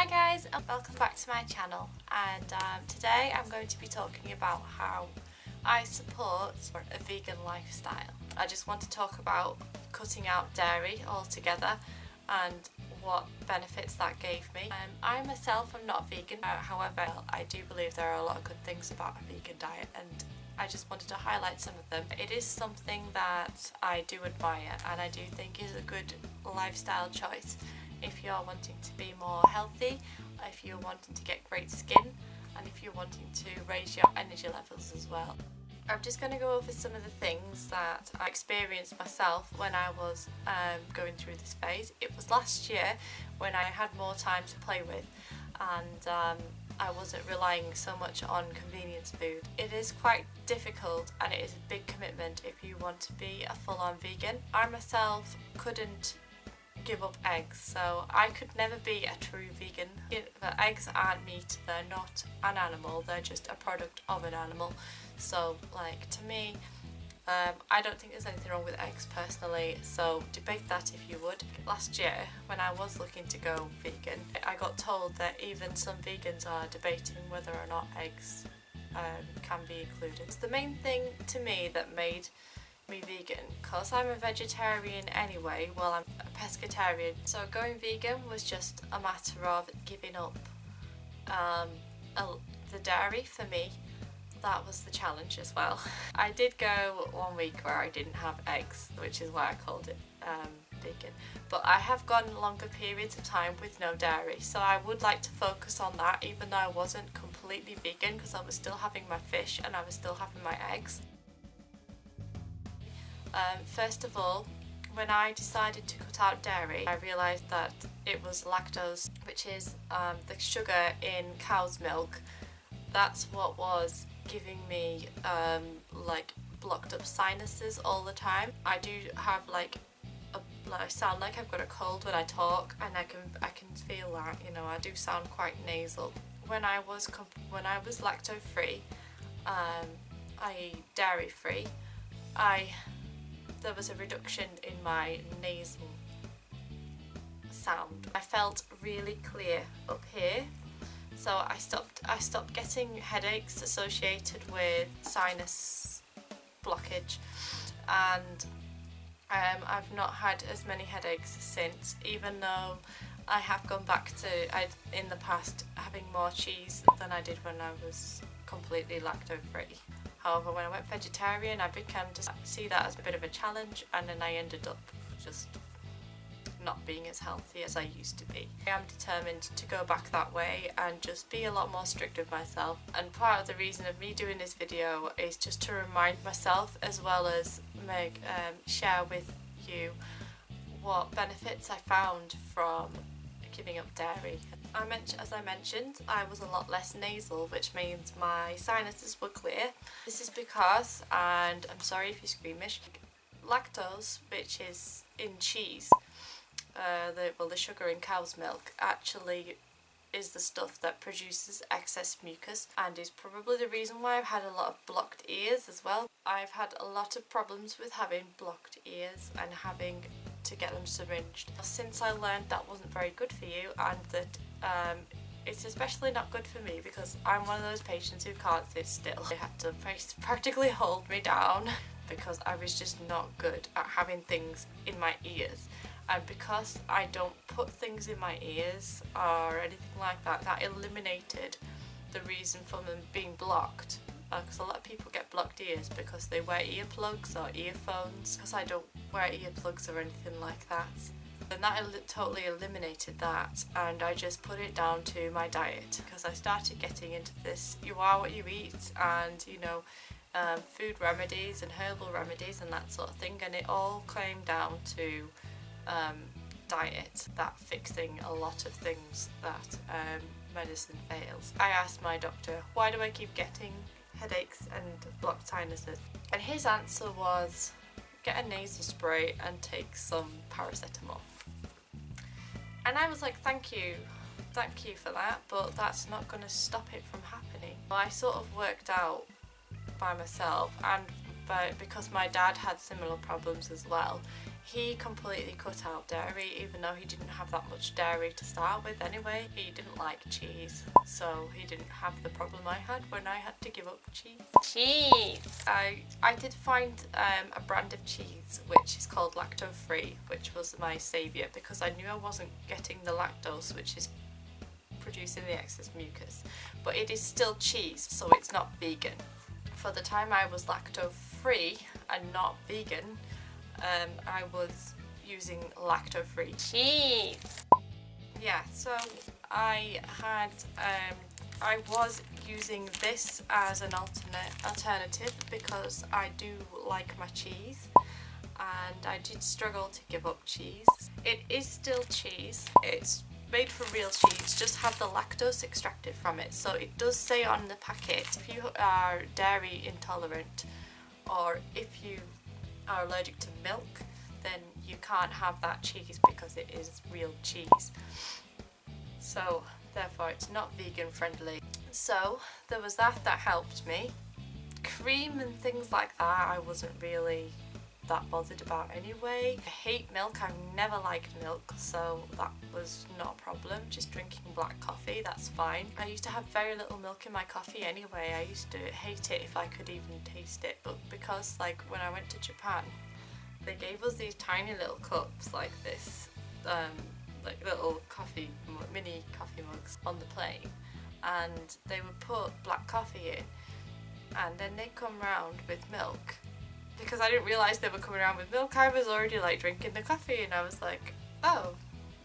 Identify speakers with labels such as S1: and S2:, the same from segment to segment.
S1: guys, and welcome back to my channel, and today I'm going to be talking about how I support a vegan lifestyle. I just want to talk about cutting out dairy altogether and what benefits that gave me. I myself am not vegan, however I do believe there are a lot of good things about a vegan diet, and I just wanted to highlight some of them. It is something that I do admire and I do think is a good lifestyle choice if you're wanting to be more healthy, if you're wanting to get great skin, and if you're wanting to raise your energy levels as well. I'm just going to go over some of the things that I experienced myself when I was going through this phase. It was last year when I had more time to play with, and I wasn't relying so much on convenience food. It is quite difficult and it is a big commitment if you want to be a full-on vegan. I myself couldn't give up eggs, so I could never be a true vegan. The eggs aren't meat, they're not an animal, they're just a product of an animal. So like, to me, I don't think there's anything wrong with eggs personally, so debate that if you would. Last year, when I was looking to go vegan, I got told that even some vegans are debating whether or not eggs can be included. It's the main thing to me that made me vegan, because I'm a vegetarian anyway. Well, I'm a pescatarian, so going vegan was just a matter of giving up the dairy for me. That was the challenge as well. I did go 1 week where I didn't have eggs, which is why I called it vegan, but I have gone longer periods of time with no dairy, so I would like to focus on that, even though I wasn't completely vegan, because I was still having my fish and I was still having my eggs. First of all, when I decided to cut out dairy, I realised that it was lactose, which is the sugar in cow's milk. That's what was giving me like blocked up sinuses all the time. I do have I sound like I've got a cold when I talk, and I can feel that, you know, I do sound quite nasal. When I was lactose free, i.e. dairy free, there was a reduction in my nasal sound. I felt really clear up here, so I stopped getting headaches associated with sinus blockage, and I've not had as many headaches since, even though I have gone back to in the past having more cheese than I did when I was completely lactose free. However, when I went vegetarian, I began to see that as a bit of a challenge, and then I ended up just not being as healthy as I used to be. I am determined to go back that way and just be a lot more strict with myself, and part of the reason of me doing this video is just to remind myself, as well as share with you what benefits I found from giving up dairy. As I mentioned, I was a lot less nasal, which means my sinuses were clear. This is because, and I'm sorry if you're squeamish, lactose, which is in cheese, the sugar in cow's milk, actually is the stuff that produces excess mucus, and is probably the reason why I've had a lot of blocked ears as well. I've had a lot of problems with having blocked ears and having to get them syringed. Since I learned that wasn't very good for you, and that it's especially not good for me because I'm one of those patients who can't sit still. They had to practically hold me down because I was just not good at having things in my ears. And because I don't put things in my ears or anything like that, that eliminated the reason for them being blocked. Because a lot of people get blocked ears because they wear earplugs or earphones. Because I don't wear earplugs or anything like that. And that totally eliminated that, and I just put it down to my diet, because I started getting into this you are what you eat, and you know, food remedies and herbal remedies and that sort of thing, and it all came down to diet, that fixing a lot of things that medicine fails. I asked my doctor, why do I keep getting headaches and blocked sinuses? And his answer was, get a nasal spray and take some paracetamol. And I was like, thank you for that, but that's not going to stop it from happening. I sort of worked out by myself, and because my dad had similar problems as well, He completely cut out dairy, even though he didn't have that much dairy to start with anyway. He didn't like cheese, so he didn't have the problem I had when I had to give up cheese. Cheese! I did find a brand of cheese which is called lacto free, which was my saviour, because I knew I wasn't getting the lactose, which is producing the excess mucus, but it is still cheese, so it's not vegan. For the time I was lacto free and not vegan, I was using lacto free cheese. Yeah, so I was using this as an alternative because I do like my cheese, and I did struggle to give up cheese. It is still cheese. It's made from real cheese, just have the lactose extracted from it. So it does say on the packet, if you are dairy intolerant or if you are allergic to milk, then you can't have that cheese because it is real cheese. So therefore it's not vegan friendly. So there was that helped me. Cream and things like that I wasn't really that bothered about anyway. I hate milk, I've never liked milk, so that was not a problem. Just drinking black coffee, that's fine. I used to have very little milk in my coffee anyway. I used to hate it if I could even taste it, but because like when I went to Japan, they gave us these tiny little cups like this, like little mini coffee mugs on the plane, and they would put black coffee in, and then they'd come round with milk. Because I didn't realise they were coming around with milk, I was already like drinking the coffee, and I was like, oh,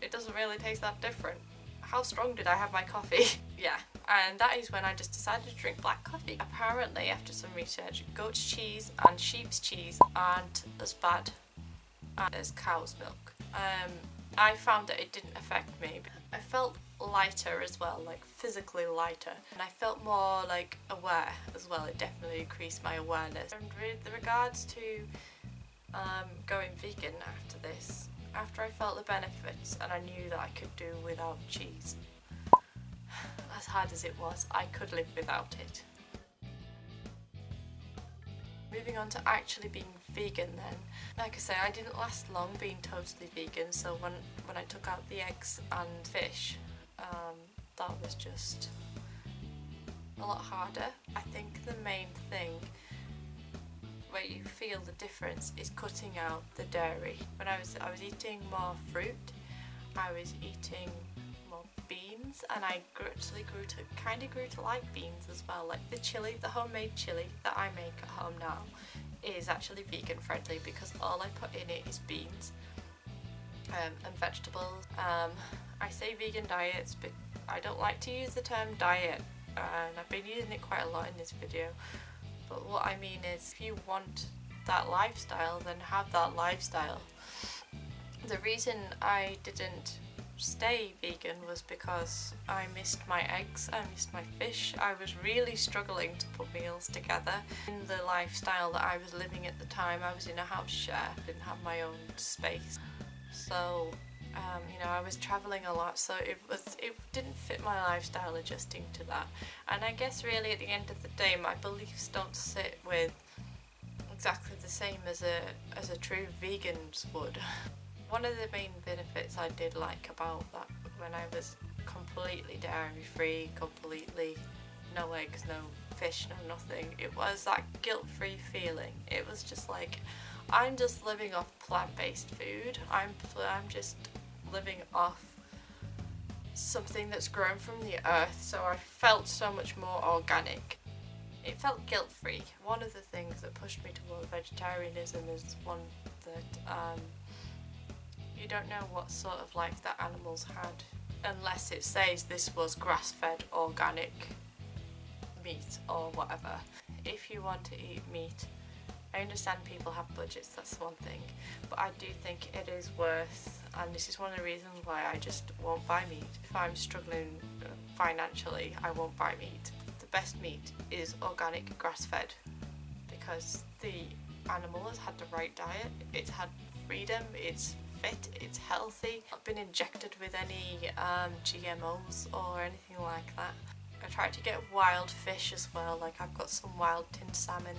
S1: it doesn't really taste that different. How strong did I have my coffee? Yeah, and that is when I just decided to drink black coffee. Apparently, after some research, goat's cheese and sheep's cheese aren't as bad as cow's milk. I found that it didn't affect me. I felt lighter as well, like physically lighter, and I felt more like aware as well. It definitely increased my awareness. And with regards to going vegan after this, after I felt the benefits and I knew that I could do without cheese, as hard as it was, I could live without it. Moving on to actually being vegan then. Like I say, I didn't last long being totally vegan, so when I took out the eggs and fish, that was just a lot harder. I think the main thing where you feel the difference is cutting out the dairy. When I was eating more fruit, I was eating more beans, and I actually grew to like beans as well. Like the homemade chili that I make at home now is actually vegan friendly because all I put in it is beans and vegetables. I say vegan diets, but I don't like to use the term diet, and I've been using it quite a lot in this video. But what I mean is, if you want that lifestyle, then have that lifestyle. The reason I didn't stay vegan was because I missed my eggs, I missed my fish. I was really struggling to put meals together. In the lifestyle that I was living at the time, I was in a house share, didn't have my own space. So I was travelling a lot, so it didn't fit my lifestyle adjusting to that. And I guess really at the end of the day, my beliefs don't sit with exactly the same as a true vegan's would. One of the main benefits I did like about that, when I was completely dairy free, completely no eggs, no fish, no nothing, it was that guilt-free feeling. It was just like, I'm just living off plant-based food. I'm just living off something that's grown from the earth, so I felt so much more organic. It felt guilt-free. One of the things that pushed me toward vegetarianism is one that you don't know what sort of life that animals had unless it says this was grass-fed organic meat or whatever. If you want to eat meat, I understand people have budgets, that's one thing, but I do think it is worth, and this is one of the reasons why I just won't buy meat. If I'm struggling financially, I won't buy meat. The best meat is organic, grass-fed, because the animal has had the right diet, it's had freedom, it's fit, it's healthy, not been injected with any GMOs or anything like that. I tried to get wild fish as well, like I've got some wild tinned salmon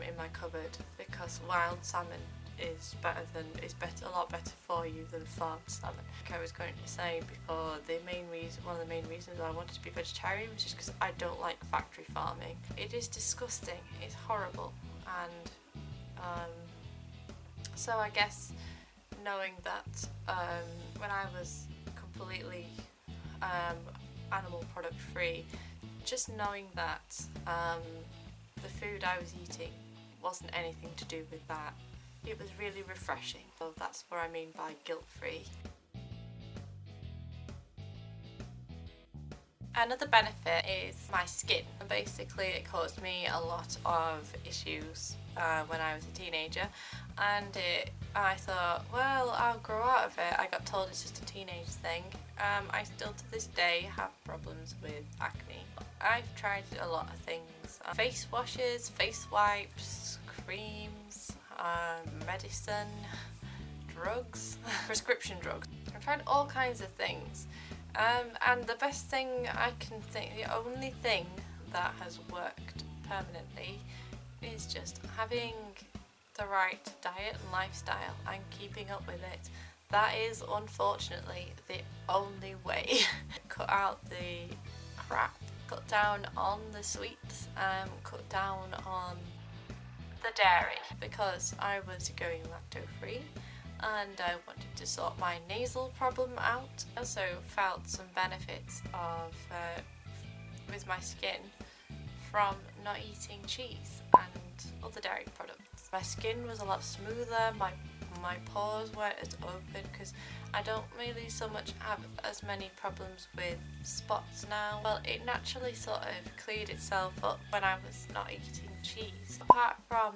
S1: in my cupboard, because wild salmon is a lot better for you than farmed salmon. Like I was going to say before, one of the main reasons I wanted to be vegetarian was just because I don't like factory farming. It is disgusting, it's horrible, and so I guess knowing that when I was completely animal product free, just knowing that the food I was eating wasn't anything to do with that, it was really refreshing. So that's what I mean by guilt-free. Another benefit is my skin. Basically, it caused me a lot of issues when I was a teenager, and I thought, well, I'll grow out of it. I got told it's just a teenage thing. I still to this day have problems with acne. I've tried a lot of things. Face washes, face wipes, creams, medicine, drugs, prescription drugs. I've tried all kinds of things. And the best thing I can think, the only thing that has worked permanently is just having the right diet and lifestyle and keeping up with it. That is unfortunately the only way. Cut out the crap, cut down on the sweets, cut down on the dairy, because I was going lacto free and I wanted to sort my nasal problem out. I also felt some benefits of with my skin from not eating cheese and other dairy products. My skin was a lot smoother, my pores weren't as open, because I don't really so much have as many problems with spots now. Well, it naturally sort of cleared itself up when I was not eating cheese. Apart from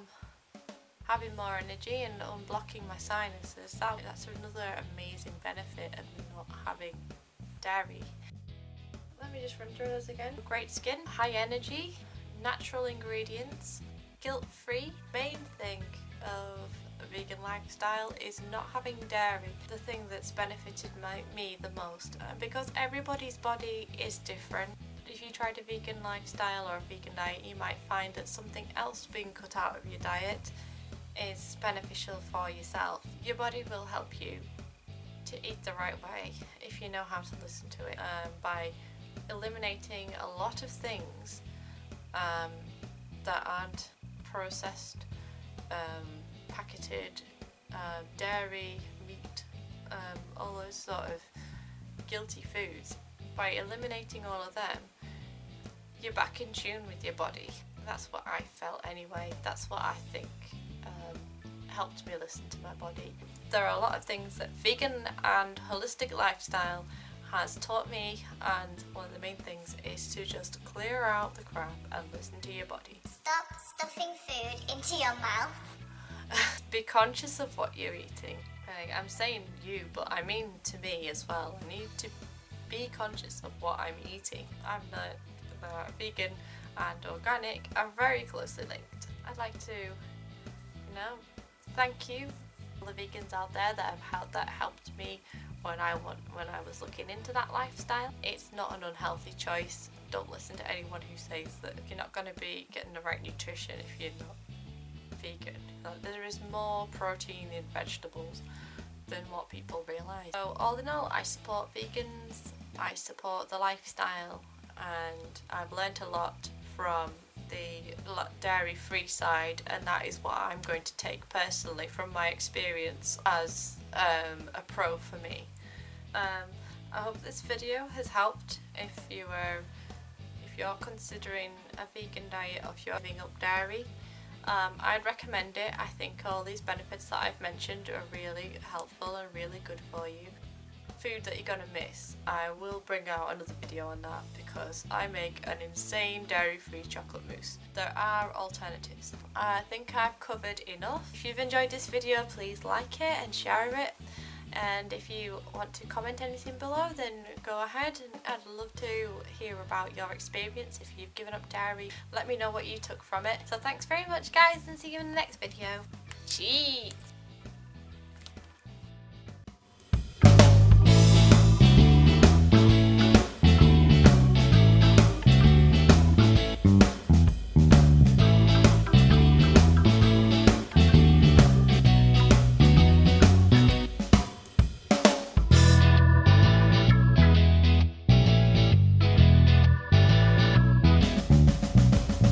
S1: having more energy and unblocking my sinuses, that's another amazing benefit of not having dairy. Let me just run through those again. Great skin, high energy, natural ingredients, guilt-free. Main thing of a vegan lifestyle is not having dairy. The thing that's benefited me the most, because everybody's body is different. If you tried a vegan lifestyle or a vegan diet, you might find that something else being cut out of your diet is beneficial for yourself. Your body will help you to eat the right way if you know how to listen to it, by eliminating a lot of things that aren't processed, packeted, dairy, meat, all those sort of guilty foods. By eliminating all of them, you're back in tune with your body. That's what I felt anyway. That's what I think helped me listen to my body. There are a lot of things that vegan and holistic lifestyle has taught me, and one of the main things is to just clear out the crap and listen to your body.
S2: Stop stuffing food into your mouth.
S1: Be conscious of what you're eating. I'm saying you, but I mean to me as well. I need to be conscious of what I'm eating. I'm not vegan and organic are very closely linked. I'd like to, thank you all the vegans out there that helped me when I was looking into that lifestyle. It's not an unhealthy choice. Don't listen to anyone who says that you're not going to be getting the right nutrition if you're not vegan. There is more protein in vegetables than what people realise. So all in all, I support vegans, I support the lifestyle, and I've learnt a lot from the dairy-free side, and that is what I'm going to take personally from my experience as a pro for me. I hope this video has helped if you're considering a vegan diet or if you're giving up dairy. I'd recommend it. I think all these benefits that I've mentioned are really helpful and really good for you. Food that you're gonna miss, I will bring out another video on that, because I make an insane dairy-free chocolate mousse. There are alternatives. I think I've covered enough. If you've enjoyed this video, please like it and share it, and if you want to comment anything below, then go ahead, and I'd love to hear about your experience. If you've given up dairy, let me know what you took from it. So thanks very much guys, and see you in the next video. Cheers!